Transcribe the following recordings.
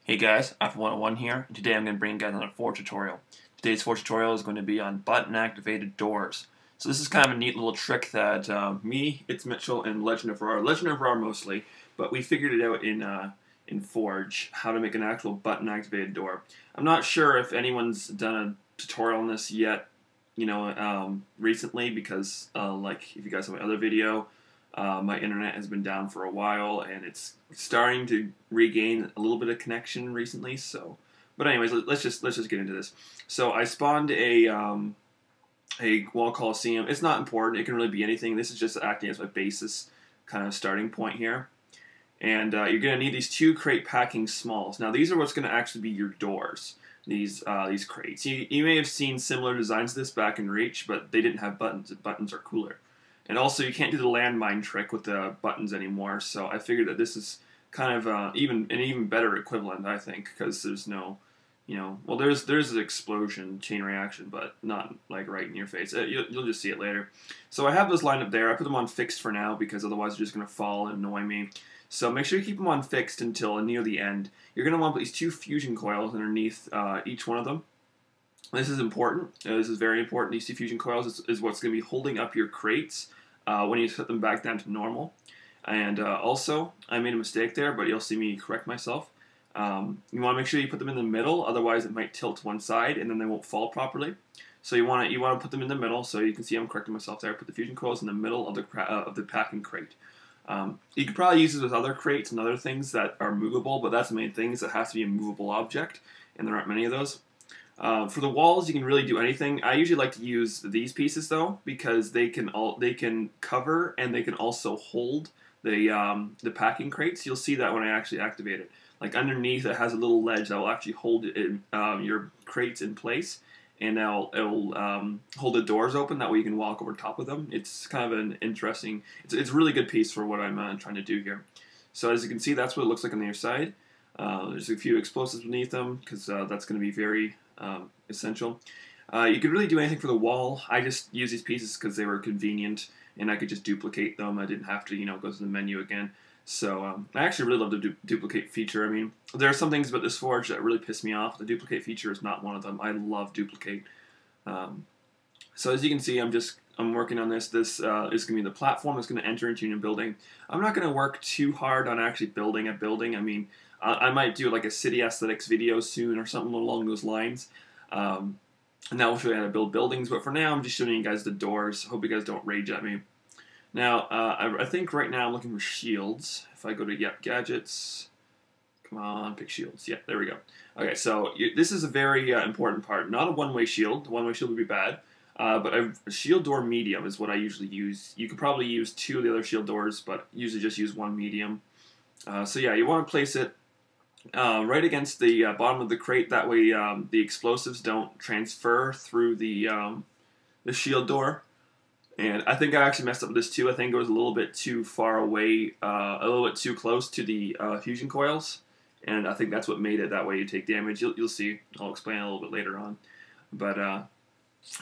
Hey guys, Alpha101 here, and today I'm going to bring you guys another Forge tutorial. Today's Forge tutorial is going to be on button-activated doors. So this is kind of a neat little trick that it's Mitchell, and Legend of Rar mostly, but we figured it out in Forge, how to make an actual button-activated door. I'm not sure if anyone's done a tutorial on this yet, recently, because like if you guys saw my other video, my internet has been down for a while, and it's starting to regain a little bit of connection recently. So, but anyways, let's just get into this. So I spawned a wall coliseum. It's not important. It can really be anything. This is just acting as my basis kind of starting point here. And you're going to need these two crate packing smalls. Now these are what's going to actually be your doors. These crates. You may have seen similar designs to this back in Reach, but they didn't have buttons. Buttons are cooler. And also, you can't do the landmine trick with the buttons anymore, so I figured that this is kind of an even better equivalent, I think, because there's no, well, there's an explosion, chain reaction, but not like right in your face. You'll just see it later. So I have those lined up there. I put them on fixed for now because otherwise they're just going to fall and annoy me. So make sure you keep them on fixed until near the end. You're going to want to put these two fusion coils underneath each one of them. This is important. This is very important. These two fusion coils is what's going to be holding up your crates when you set them back down to normal. And also, I made a mistake there, but you'll see me correct myself. You want to make sure you put them in the middle, otherwise it might tilt to one side and then they won't fall properly. So you want to put them in the middle. So you can see I'm correcting myself there. Put the fusion coils in the middle of the packing crate. You could probably use this with other crates and other things that are movable, but that's the main thing, is it has to be a movable object, and there aren't many of those. For the walls, you can really do anything. I usually like to use these pieces though, because they can cover and they can also hold the packing crates. You'll see that when I actually activate it. Like underneath, it has a little ledge that will actually hold your crates in place, and it'll hold the doors open. That way you can walk over top of them. It's kind of an interesting. It's a really good piece for what I'm trying to do here. So as you can see, that's what it looks like on the other side. There's a few explosives beneath them because that's going to be very essential. You could really do anything for the wall. I just use these pieces because they were convenient and I could just duplicate them. I didn't have to, go to the menu again. So I actually really love the duplicate feature. I mean, there are some things about this Forge that really piss me off. The duplicate feature is not one of them. I love duplicate. So as you can see, I'm working on this. This is going to be the platform that's going to enter into your building. I'm not going to work too hard on actually building a building. I mean, I might do like a city aesthetics video soon or something along those lines. And that will show you how to build buildings. But for now, I'm just showing you guys the doors. Hope you guys don't rage at me. Now, I think right now I'm looking for shields. If I go to gadgets, come on, pick shields. Yeah, there we go. Okay, so this is a very important part. Not a one-way shield. One-way shield would be bad. But a shield door medium is what I usually use. You could probably use two of the other shield doors, but usually just use one medium. So yeah, you want to place it right against the bottom of the crate. That way the explosives don't transfer through the shield door. And I think I actually messed up with this too. I think it was a little bit too far away, a little bit too close to the fusion coils. And I think that's what made it that way you take damage. You'll see. I'll explain a little bit later on. But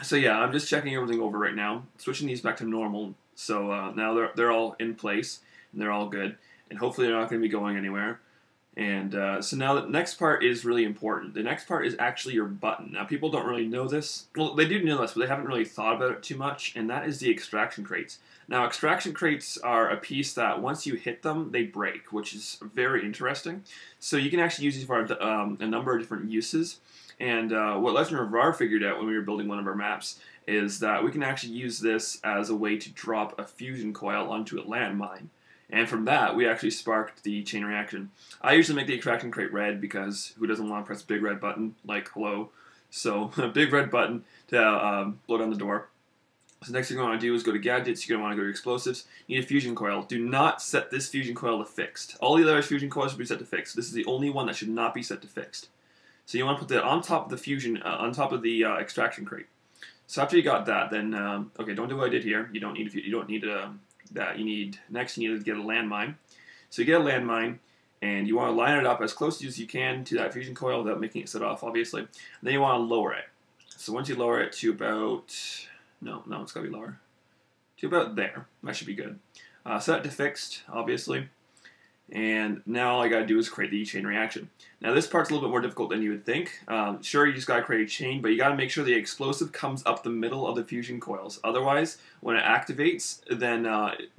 so yeah, I'm just checking everything over right now. Switching these back to normal. So now they're all in place and they're all good. And hopefully they're not going to be going anywhere. And so now the next part is really important. The next part is actually your button. Now people don't really know this. Well, they do know this, but they haven't really thought about it too much. And that is the extraction crates. Now extraction crates are a piece that once you hit them, they break, which is very interesting. So you can actually use these for a number of different uses. And what Legend of Rar figured out when we were building one of our maps is that we can actually use this as a way to drop a fusion coil onto a landmine. And from that, we actually sparked the chain reaction. I usually make the extraction crate red because who doesn't want to press a big red button? Like, hello. So, a big red button to blow down the door. So next thing you want to do is go to gadgets. You're going to want to go to explosives. You need a fusion coil. Do not set this fusion coil to fixed. All the other fusion coils should be set to fixed. This is the only one that should not be set to fixed. So you want to put that on top of the fusion, on top of the extraction crate. So after you got that, then okay, don't do what I did here. You don't need that. Next you need to get a landmine. So you get a landmine, and you want to line it up as close as you can to that fusion coil without making it set off, obviously. And then you want to lower it. So once you lower it to about it's got to be lower to about there. That should be good. Set it to fixed, obviously. And now all I gotta do is create the chain reaction. Now this part's a little bit more difficult than you would think. Sure, you just gotta create a chain, but you gotta make sure the explosive comes up the middle of the fusion coils. Otherwise, when it activates, then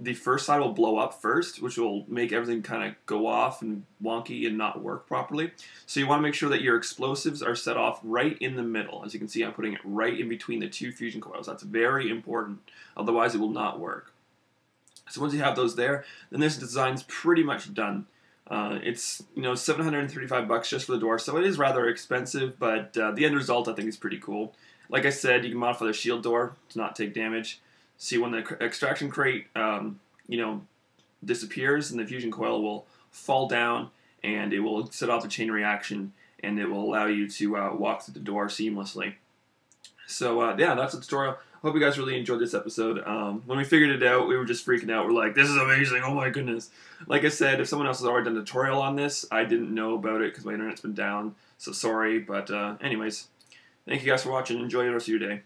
the first side will blow up first, which will make everything kind of go off and wonky and not work properly. So you wanna make sure that your explosives are set off right in the middle. As you can see, I'm putting it right in between the two fusion coils. That's very important. Otherwise, it will not work. So once you have those there, then this design's pretty much done. It's $735 just for the door, so it is rather expensive, but the end result I think is pretty cool. Like I said, you can modify the shield door to not take damage. See, when the extraction crate disappears, and the fusion coil will fall down, and it will set off a chain reaction, and it will allow you to walk through the door seamlessly. So yeah, that's the tutorial. Hope you guys really enjoyed this episode. When we figured it out, we were just freaking out. We're like, this is amazing, oh my goodness. Like I said, if someone else has already done a tutorial on this, I didn't know about it because my internet's been down, so sorry. But anyways, thank you guys for watching. Enjoy the rest of your day.